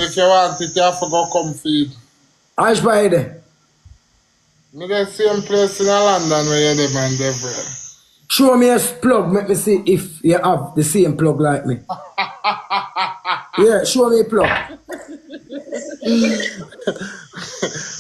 if you want it, you have to go come feed. Ash by there. Me the same place in London where you live, man, Deverell. Show me a plug, make me see if you have the same plug like me. Yeah, show me a plug.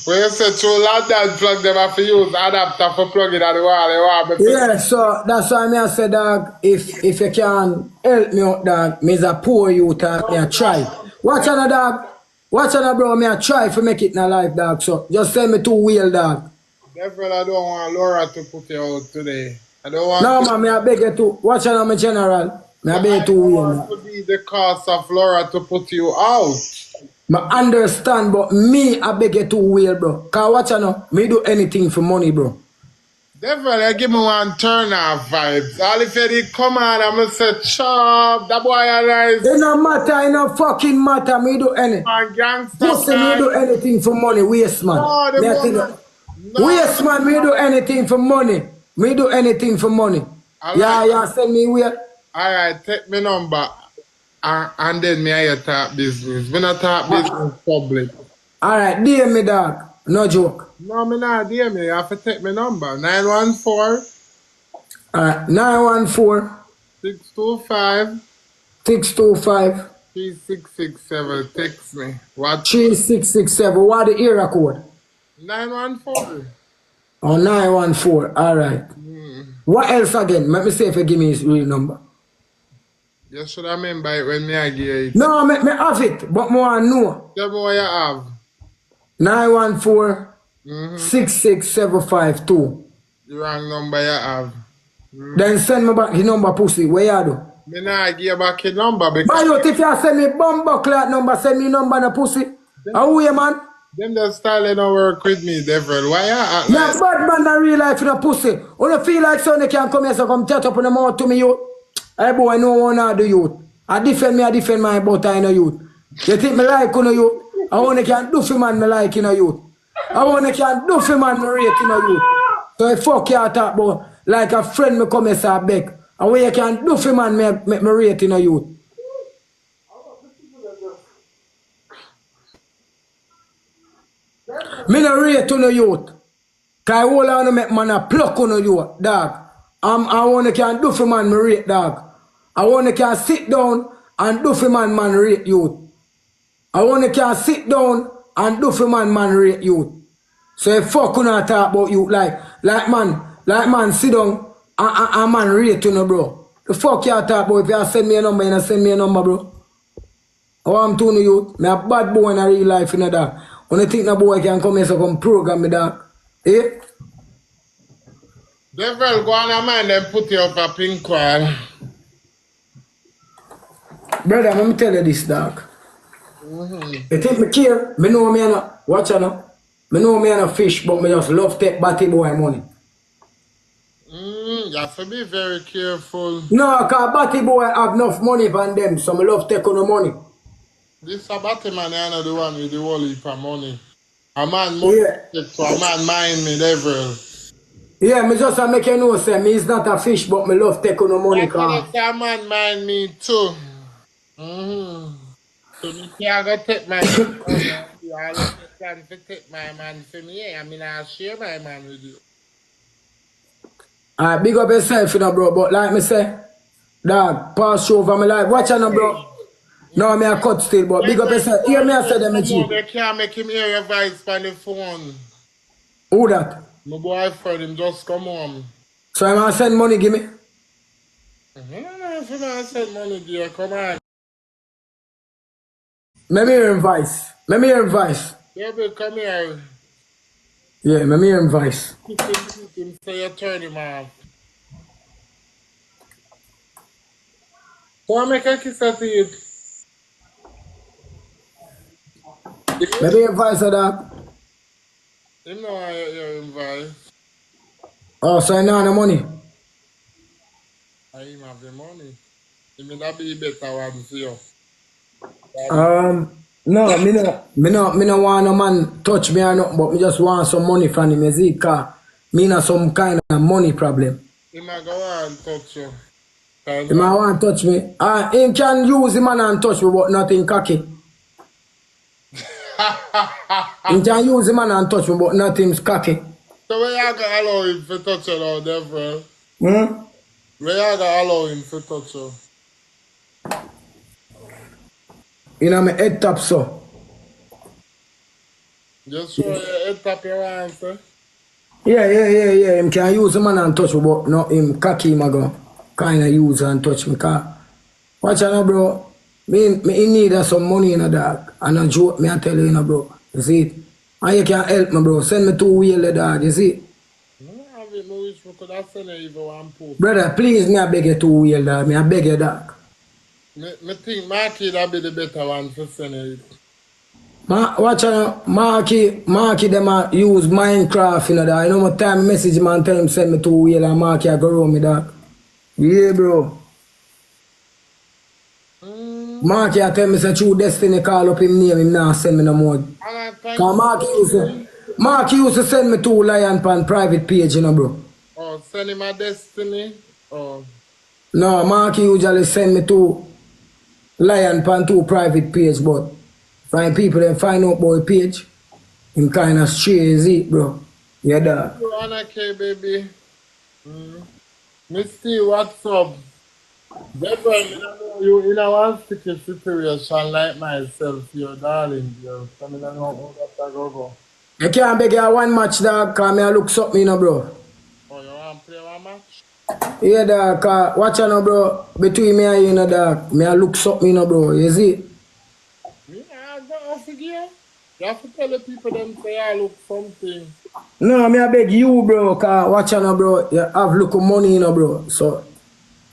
When you say through London plug, them have to use adapter for plugging at the wall. Yeah, so that's why I say, dog, if you can help me out, dog, me is a poor youth, me a try. Watch on, dog. Watch on, bro, me a try to make it in a life, dog. So just send me 2 wheel, dog. Deverell, I don't want Laura to put you out today. I don't want no, man, me a beg you to. Watch on, my general. Me a beg you 2 wheel. I don't want to be the cause of Laura to put you out. I understand, but me, I beg you 2 wheel, bro. Cause watch on, me do anything for money, bro. Definitely, give me one turn off vibes. All if you come on, I'm going to say, chop, that boy alive. It no matter, it no fucking matter. Me do anything. Pussy, me do anything for money. Waste man. No, Waste man, me do anything for money. Me do anything for money. Yeah, send me where. Alright, take me number. And then me I talk business. Me not talk business public. Alright, DM me, dog. No joke. No, me not DM me. You have to take me number. 914. Alright, 914. 625. 625. 3667. Text me. What? 3667. What the area code? 914. Oh, 914. Alright. What else again? Let me see if you give me his real number. You should have remember it when me I give it. No, me have it, but more know. Tell me what you have. 914 66752. The wrong number you have. Then send me back the number, pussy. Where you do? Me not give you back the number because... But if you send me bumbo clock number, send me number na pussy. How you, man? Them the style they don't work with me, Deverell. Why you act like... Yeah, bad man in real life in a pussy. When you feel like somebody can come here, so come chat up in the mouth to me, you. Hey boy, no one are the youth. I defend my butt in a youth. You think me like you know youth? I want to can do for man me like in a youth. I want to can do for man me rate in a youth. So if fuck you talk about like a friend me come here say beg. And what you can do for man me rate in a youth. Me no rate to no youth. Cause I hold on to make man a pluck on you, dog. I want to can do for man me rate, dog. I want to can sit down and do for man rate youth. I want to can sit down and do for man rate youth. So if fuck you not talk about you like man sit down and man rate you know, bro. The fuck you talk about if you send me a number, you send me a number, bro. How I'm to you, me a bad boy in a real life, you know, dog. When you think that boy can come here so come program me, dog. Eh? Deverell, go on a man and put you up a pink one. Brother, let me tell you this, dog. You think me care? Me know me a no, watch out now. Me know me a no fish, but me just love take batty boy money. You have to be very careful. No, cause batty boy have enough money from them, so me love take on the money. This a batty man, I know the one with the whole heap of money. A man money, so a man mind me, Deverell. Yeah, me just make you know, say, me is not a fish, but me love take on the money, cause... A man mind me too. So me can't go take my man. You always plan to take my man for me. I mean, I'll share my man with you. Alright, big up yourself, you know, bro, but like me say, dog, pass over my life. Watch out, bro. No, me a cut still, but big up yourself. Hear me, I say them, G. They can't make him hear your voice on the phone. Who that? My boyfriend, him just come home. So I'm gonna send money, give me? No, if you don't send money, dear, come on. Let me hear him voice. Let me hear him voice. Yeah, but come here. Yeah, let me hear him voice. Him say you turn him off. Go and make a kiss at it. Let me hear him voice of that. You know I hear him voice. Oh, so you know the money? I him have the money. He may not be better one for you. No, me no want no man touch me or nothing, but me just want some money from him, you see, cause me not some kind of money problem. He might go and touch you. He might want to touch me. He can use him and touch me, but nothing cocky. He can use the man and touch me, but not him's cocky. So where you gonna allow him to touch you now, Deverell? Hmm? Where you gonna allow him to touch you? You know, my head top so. Just show your head tap your answer. Yeah. Him can use the man and touch me, but not him cocky him a go kind of use and touch me. Cause, watch out now, bro. Me in need of some money in a dog. And a joke, me I tell you, bro. You see it? And you can help me, bro. Send me 2 wheeler, dog. You see it? No, I have it, no wish we could have sent you even one post. Brother, please, me I beg you 2 wheeler, dog. Me I beg you, dog. Me think my kid will be the better one for sending it. Watch out, Marky, them a use Minecraft, you know, that. You know, my time message man tell him send me 2 wheeler, and Marky I go round me, dog. Yeah, bro. Marky I tell me say true destiny call up him name, him now send me no more. And I thank Cause you. Marky used to send me 2 lion pan private page, you know, bro. Oh, send him my destiny. Oh, No, Marky usually send me 2 lion pan 2 private page, but find people then find out about page, him kind of stray, is it, bro? Yeah, dog. you Anna K, baby. Misty, what's up? Deverell, you know you in a one sticky situation like myself, your darling girl. So I don't know how that go. You can't beg you one match, dog, cause me I look something, you know, bro. Oh, you want to play one match? Yeah, dog, cause watch out, now, bro. Between me and you, know, dog, me I look something, you know, bro. You see? Yeah, I don't forget. You have to tell the people them say I look something. No, me I beg you, bro, cause watch out, now, bro. You have look of money, you know, bro. So,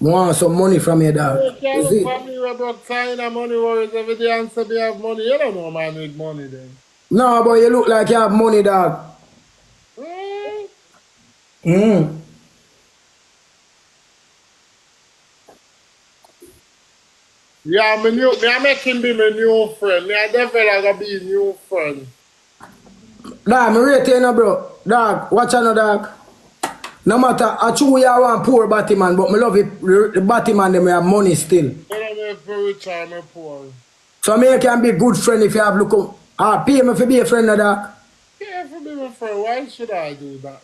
I want some money from you, dog. You can't You look see? for me about time and money worries every day and say we have money. You don't know man need money then. No, but you look like you have money, dog. Mm. Mm. Yeah, me I make him be my new friend. Me I definitely gonna be a new friend. Dog, me rate you, you know, bro. Dog, watch out, now, dog. No matter, I true you want poor Batman, but me love it, the Batman, them have money still. You don't know if we rich or me poor. So me can be good friend if you have look up. Pay me for be a friend of dog. Yeah, if you be my friend, why should I do that?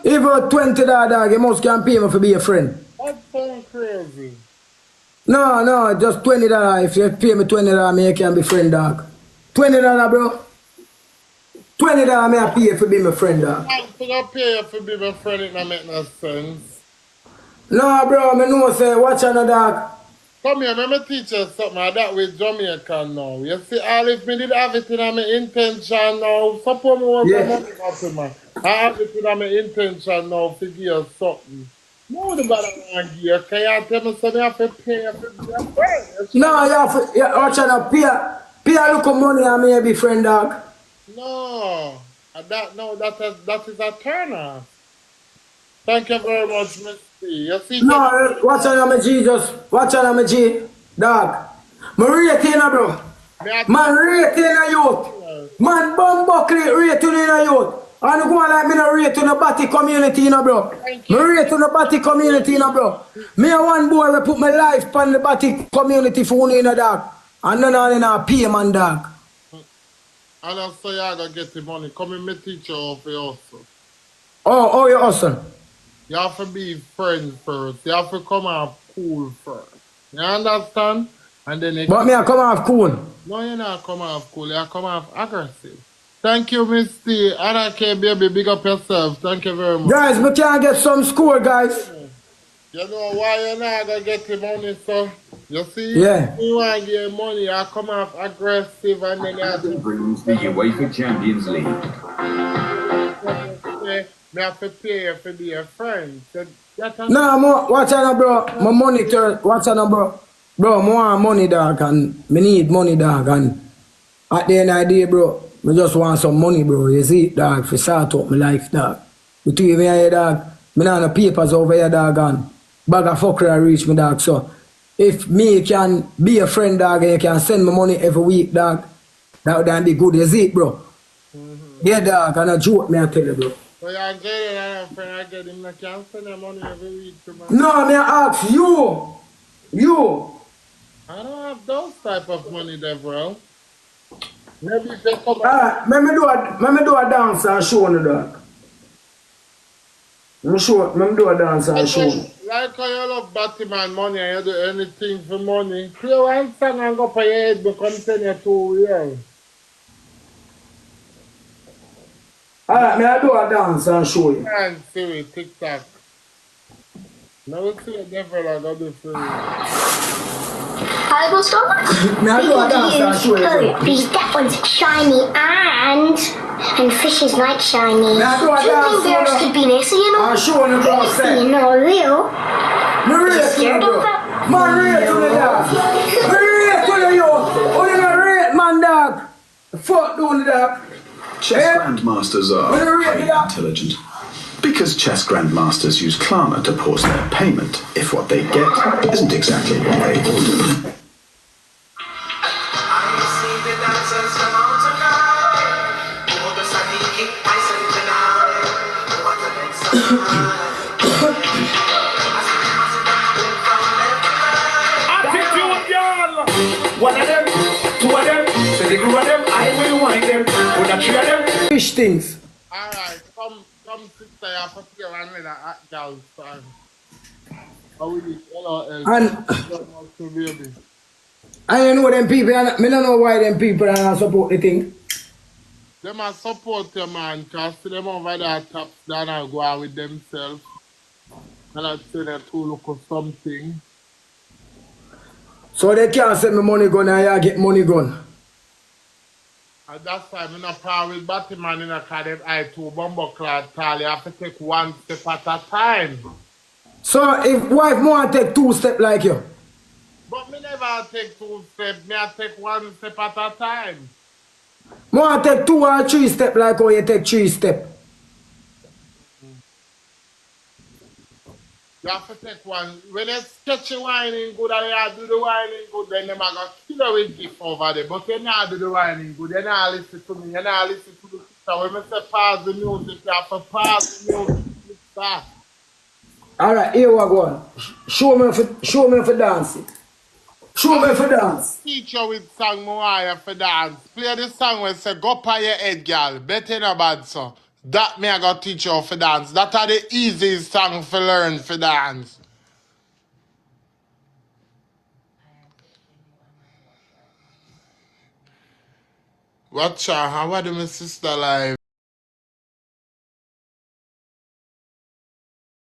Even $20 dog, you must can pay me for be a friend. That sounds crazy. No, just $20. If you pay me $20, me can be friend dog. $20, bro. $20 me I pay for be my friend dog. I'm gonna pay you to be my friend, it don't make no sense. No, bro, me know say watch out, dog. Come here, let me teach you something that with Jamaican now. You see, all if me did have it in my intention now, suppose me want some Yeah. money happen, man. I have it in my intention now to give you something. No, the bother want give you. Can you tell me something I have to pay you to be a friend? You No, should- you have to, watch out, pay a look of money and me be friend dog. No, that is a turn off. Thank you very much, Mr. You see, No, just watch out, my G, just watch out, my G, dog. Me rate you, bro. me I Man, rate you in a youth. tell Man, bumbuckly rate you in a youth. And go on like me no rate in the batty community, bro. thank Me you. rate in the batty community, bro. Me a one boy we put my life on the batty community for one, dog. And none of them pay, man, dog. And also, you gotta get the money. Come in, me teach you how to hustle. Oh, you awesome. You have to be friends first. You have to come off cool first. You understand? And then you But me a come off cool. no, you're not come off cool. You come off aggressive. Thank you, Misty. Anna K, baby. Big up yourself. Thank you very much. Guys, we can get some score, guys. You know why you're not gonna get the money, so you see, Yeah. you want to get money, you come off aggressive and then you have to brings the UEFA Champions League. me have to pay you to be a friend. So No, watch out, bro. My monitor, watch out, bro. Bro, I want money, dog, and me need money, dog, and at the end of the day, bro, I just want some money, bro. You see, dog, for start up my life, dog. Between me and you, dog, me not no papers over here, dog, and bag of fuckery reach me, dog. So, if me can be a friend, dog, and you can send me money every week, dog, that would be good, you see, bro. Yeah, dog, and a joke, me I tell you, bro. so you're getting a friend, I get him, I can't send him money every week to my... No, me I ask you. You. I don't have those type of money, Deverell. Maybe if they come up. Alright, let me do a dance and show you, dog. Let me do a dance and show you. Like how you love Batman money and you do anything for money. Play one song and go for your head but continue to years. Alright, may I do a dance and show you. Can't see it, TikTok. Now see the devil I got do for you. I will stop. May I do a dance and show you? Because that one's shiny and fishes like shiny. May I do a Two dance pink bears could be nice, you know. and show you, bro, say. You know, real. Me rate to you, bro. Man, rate to the dog. Me rate to you. Only me rate, man, dog. Fuck doing the dog. Chess grandmasters are highly intelligent. Because chess grandmasters use Klarna to pause their payment if what they get isn't exactly what they ordered. One of them, two of them, so the group of them, I will wind them. Put a three of them. Fish things. Alright, come sister, you have to play one with that girl song. How we did, hello, baby. I don't know them people, I don't know why them people are not support the thing. They must support you, man, because them over there top down and go out with themselves. And I say they to look for something. So they can't send me money gun and you get money gun. And that's why I'm not proud with Batman in a car, them I two bumbo clad tall. You have to take one step at a time. So if wife want to take 2 steps like you. But me never take 2 steps, me I take 1 step at a time. Want to take 2 or 3 steps like how you take 3 steps. You have to take one. When you sketch your whining good and you do the whining good, then them are going to kill you with gift over there. But you not do the whining good, you not listen to me, you not listen to the sister. When I say pause the music, you have to pause the music. Sister. Alright, here we go on. Show me for dancing. Show me for dance. Teach you with song more for dance. Play the song when say go by your head, girl. Better no bad so. That me I got teach you for dance. That are the easiest song for learn for dance. Watch out, how do my sister live?